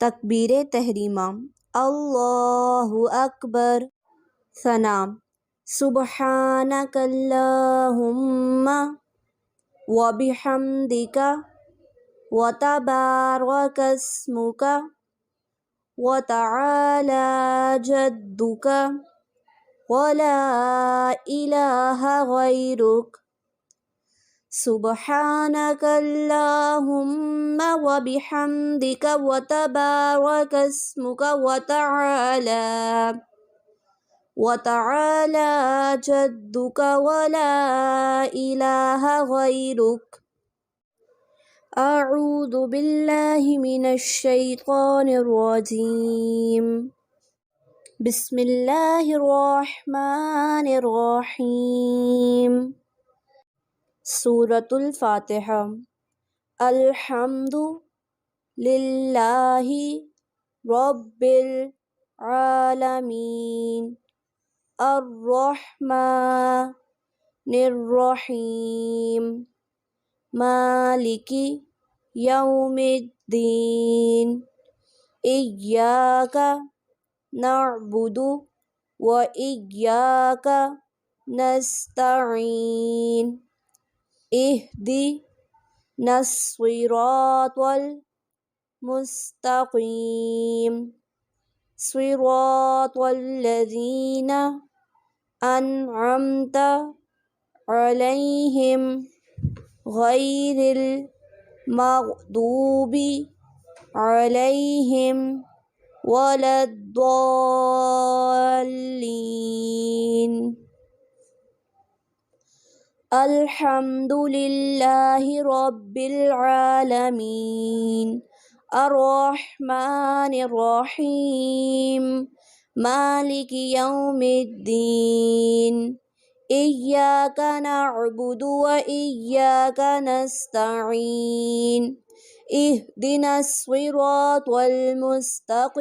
تکبیر تحریمہ اللہ اکبر۔ ثنا سبحانک اللہم وبحمدک وتبارک اسمک وتعالی جدک ولا الہ غیرک۔ سبحانک اللہم وبحمدک وتبارک اسمک وتعالی جدک ولا الہ غیرک۔ اعوذ باللہ من الشیطان الرجیم۔ بسم اللہ الرحمن الرحیم۔ سورۃ الفاتحہ۔ الحمد للہ رب العالمین الرحمن الرحیم مالک یوم الدین ایاک نعبد و ایاک نستعین اہدنا الصراط المستقیم صراط الذین انعمت علیہم غیر المغضوب علیہم ولا الضالین۔ الحمد للہ رب العالمین الرحمن الرحیم مالک یوم الدین ایاک نعبد و ایاک نستعین اہدنا الصراط المستقیم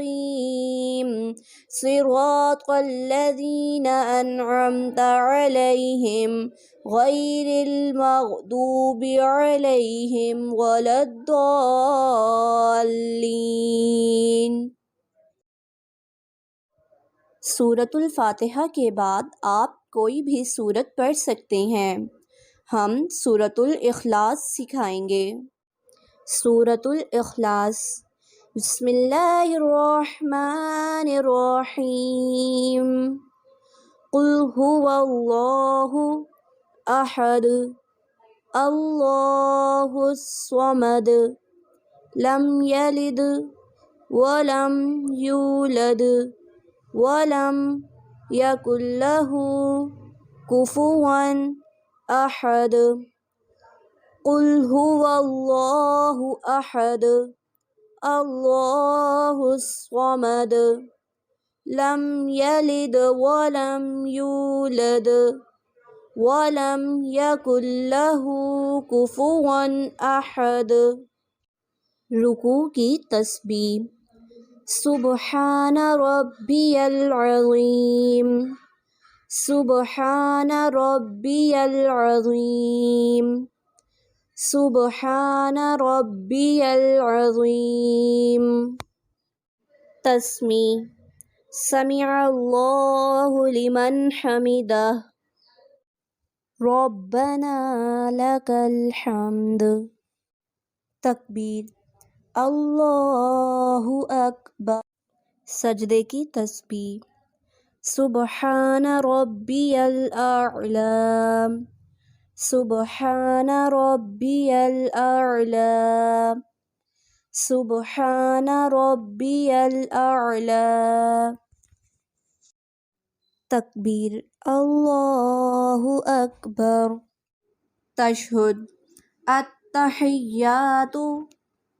صراط الذین انعمت علیہم غیر المغضوب علیہم ولا الضالین۔ سورۃ الفاتحہ کے بعد آپ کوئی بھی سورت پڑھ سکتے ہیں۔ ہم سورۃ الاخلاص سکھائیں گے۔ سورۃ الاخلاص۔ بسم اللہ الرحمن الرحیم۔ قل هو اللہ احد اللہ الصمد لم یلد ولم یولد ولم یکن لہ کفوا احد۔ قل هو اللہ احد اللہ الصمد لم یلد ولم یولد ولم یکن لہ کفوا احد۔ رکوع کی تسبیح۔ سبحان ربی العظیم سبحان ربی العظیم سبحان ربی العظیم۔ تسمیع۔ سمع اللہ لمن حمدہ ربنا لک الحمد۔ تکبیر۔ اللہ اکبر۔ سجدے کی تسبیح۔ سبحان ربی الاعلی سبحان ربی الاعلی سبحان ربی الاعلی۔ تکبیر۔ اللہ اکبر۔ تشہد۔ التحیات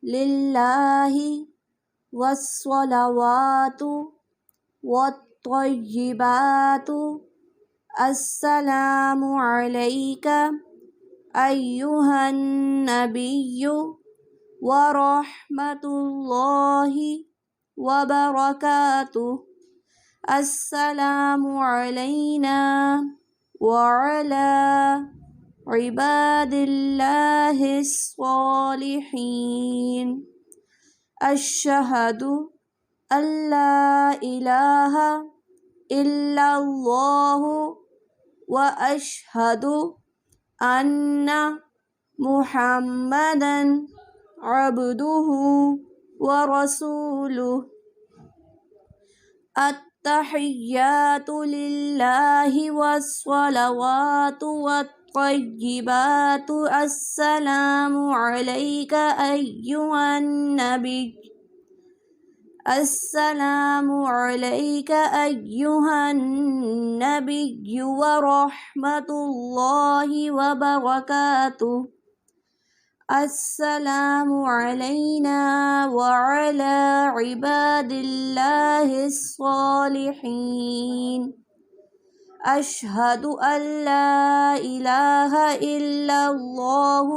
للہ والصلوات والطیبات السلام علیک ایہا النبی ورحمۃ اللہ وبرکاتہ السلام علینا وعلی عباد اللہ الصالحین۔ أشهد أن لا إله إلا الله وأشهد أن محمدا عبده ورسوله. التحيات لله والصلوات والطيبات. السلام عليك أيها النبي. السلام عليك أيها النبي ورحمة الله وبركاته. السلام علينا وعلى عباد الله الصالحين. أشهد أن لا إله إلا الله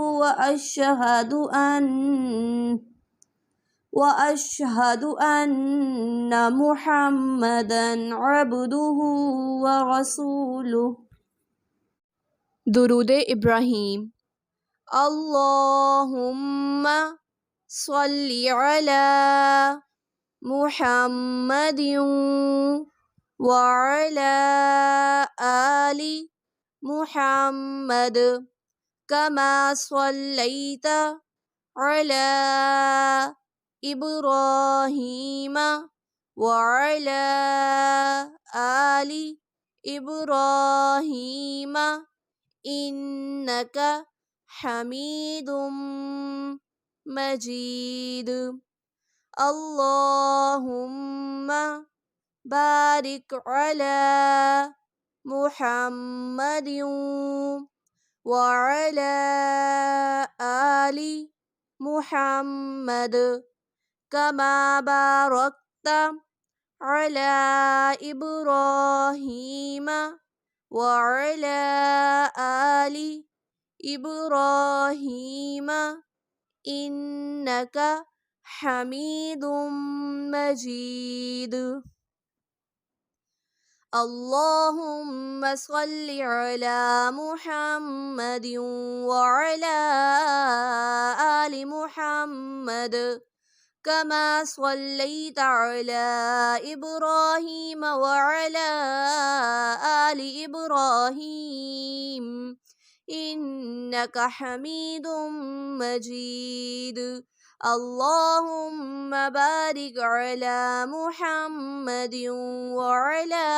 وأشهد أن محمدا عبده ورسوله. درود ابراہیم. اللہم صلی علی محمد وعلی آل محمد کما صلیت علی ابراہیم وعلی آل ابراہیم انک حمید مجید. اللہم بارک علی محمد وعلی آل محمد کما بارکت علی ابراہیم وعلی آل ابراہیم انک حمید مجید. اللہم صلی علی محمد وعلی آل محمد کما صلیت علی ابراہیم وعلی آل ابراہیم انک حمید مجید. اللہم بارک علی محمد وعلی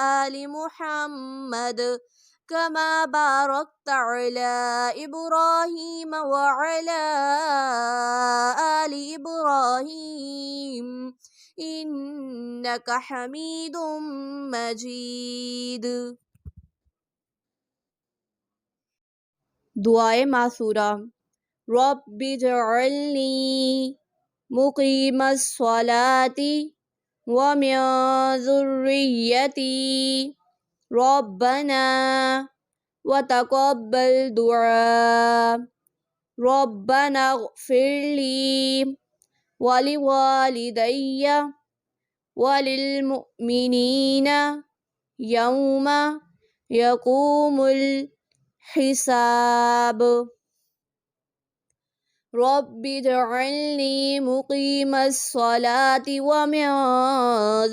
آل محمد کما بارکت علی ابراہیم وعلی آل ابراہیم انک حمید مجید. دعائے معصورہ. رب اجعلنی مقیم الصلاۃ ومن ذریتی ربنا وتقبل دعاء. ربنا اغفر لی ولوالدی وللمؤمنین یوم یقوم الحساب. رب اجعلنی مقیم الصلاۃ ومن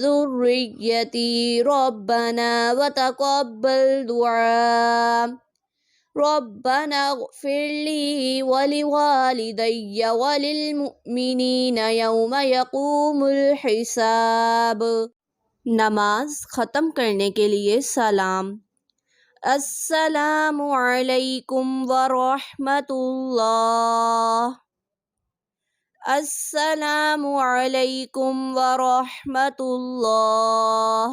ذریتی ربنا وتقبل دعاء. ربنا اغفر لی ولوالدی وللمؤمنین یوم یقوم الحساب. نماز ختم کرنے کے لیے سلام. السلام علیکم ورحمۃ اللہ. السلام علیکم ورحمۃ اللہ.